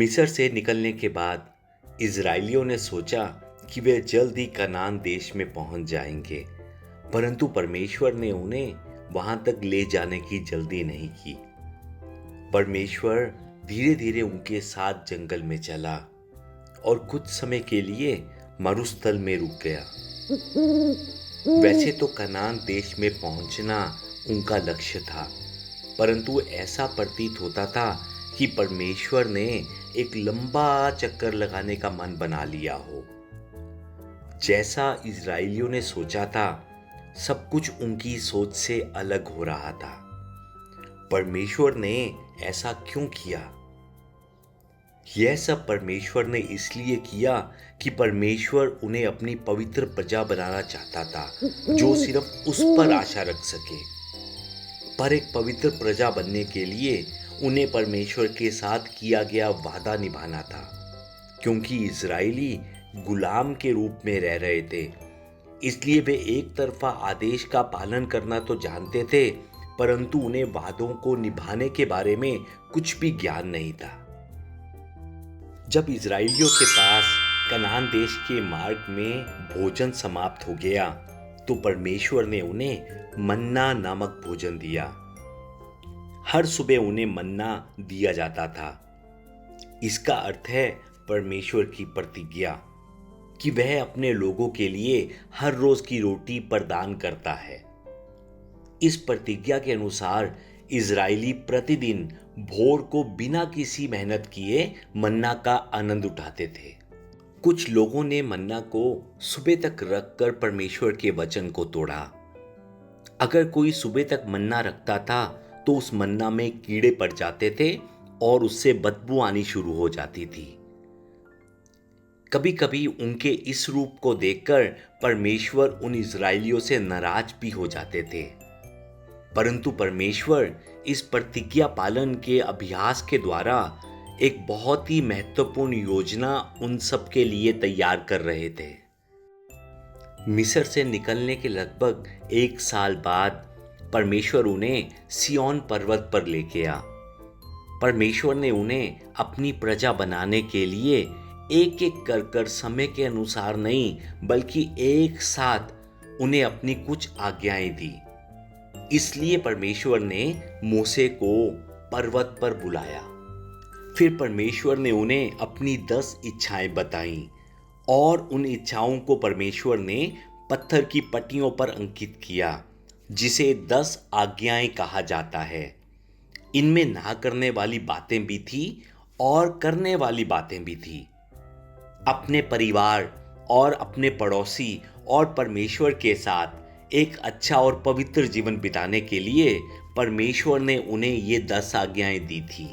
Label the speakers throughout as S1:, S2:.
S1: मिस्र से निकलने के बाद इजरायलियों ने सोचा कि वे जल्द ही कनान देश में पहुंच जाएंगे, परंतु परमेश्वर ने उन्हें वहां तक ले जाने की जल्दी नहीं की। परमेश्वर धीरे धीरे उनके साथ जंगल में चला और कुछ समय के लिए मरुस्थल में रुक गया। वैसे तो कनान देश में पहुंचना उनका लक्ष्य था, परंतु ऐसा प्रतीत होता था कि परमेश्वर ने एक लंबा चक्कर लगाने का मन बना लिया हो। जैसा इजरायलियों ने सोचा था, सब कुछ उनकी सोच से अलग हो रहा था। परमेश्वर ने ऐसा क्यों किया? यह सब परमेश्वर ने इसलिए किया कि परमेश्वर उन्हें अपनी पवित्र प्रजा बनाना चाहता था, जो सिर्फ उस पर आशा रख सके। पर एक पवित्र प्रजा बनने के लिए उन्हें परमेश्वर के साथ किया गया वादा निभाना था, क्योंकि इजरायली गुलाम के रूप में रह रहे थे। इसलिए वे एक तरफा आदेश का पालन करना तो जानते थे, परंतु उन्हें वादों को निभाने के बारे में कुछ भी ज्ञान नहीं था। जब इजरायलियों के पास कनान देश के मार्ग में भोजन समाप्त हो गया, तो परमेश्वर ने उन्हें मन्ना नामक भोजन दिया। हर सुबह उन्हें मन्ना दिया जाता था। इसका अर्थ है परमेश्वर की प्रतिज्ञा कि वह अपने लोगों के लिए हर रोज की रोटी प्रदान करता है। इस प्रतिज्ञा के अनुसार इजरायली प्रतिदिन भोर को बिना किसी मेहनत किए मन्ना का आनंद उठाते थे। कुछ लोगों ने मन्ना को सुबह तक रखकर परमेश्वर के वचन को तोड़ा। अगर कोई सुबह तक मन्ना रखता था तो उस मन्ना में कीड़े पड़ जाते थे और उससे बदबू आनी शुरू हो जाती थी। कभी कभी उनके इस रूप को देखकर परमेश्वर उन इजरायलियों से नाराज भी हो जाते थे, परंतु परमेश्वर इस प्रतिज्ञा पालन के अभ्यास के द्वारा एक बहुत ही महत्वपूर्ण योजना उन सब के लिए तैयार कर रहे थे। मिस्र से निकलने के लगभग 1 साल बाद परमेश्वर उन्हें सिय्योन पर्वत पर लेके आया। परमेश्वर ने उन्हें अपनी प्रजा बनाने के लिए एक एक कर समय के अनुसार नहीं, बल्कि एक साथ उन्हें अपनी कुछ आज्ञाएं दी। इसलिए परमेश्वर ने मूसे को पर्वत पर बुलाया। फिर परमेश्वर ने उन्हें अपनी 10 इच्छाएं बताईं और उन इच्छाओं को परमेश्वर ने पत्थर की पट्टियों पर अंकित किया, जिसे 10 आज्ञाएं कहा जाता है। इनमें ना करने वाली बातें भी थी और करने वाली बातें भी थी। अपने परिवार और अपने पड़ोसी और परमेश्वर के साथ एक अच्छा और पवित्र जीवन बिताने के लिए परमेश्वर ने उन्हें ये 10 आज्ञाएं दी थी।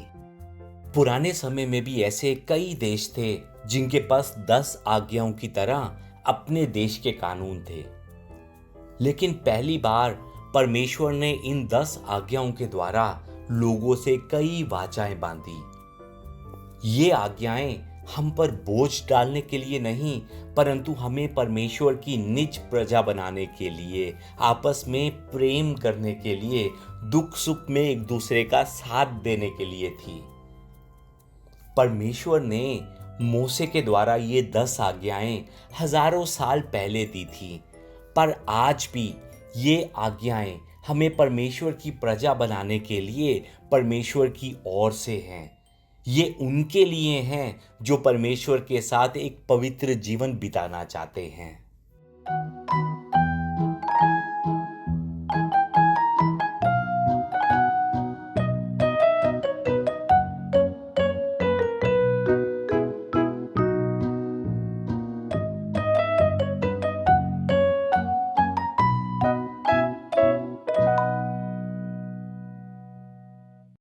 S1: पुराने समय में भी ऐसे कई देश थे जिनके पास 10 आज्ञाओं की तरह अपने देश के कानून थे, लेकिन पहली बार परमेश्वर ने इन 10 आज्ञाओं के द्वारा लोगों से कई वाचाएं बांधी। ये आज्ञाएं हम पर बोझ डालने के लिए नहीं, परंतु हमें परमेश्वर की निज प्रजा बनाने के लिए, आपस में प्रेम करने के लिए, दुख सुख में एक दूसरे का साथ देने के लिए थी। परमेश्वर ने मूसे के द्वारा ये 10 आज्ञाएं हजारों साल पहले दी थी, पर आज भी ये आज्ञाएं हमें परमेश्वर की प्रजा बनाने के लिए परमेश्वर की ओर से हैं। ये उनके लिए हैं जो परमेश्वर के साथ एक पवित्र जीवन बिताना चाहते हैं।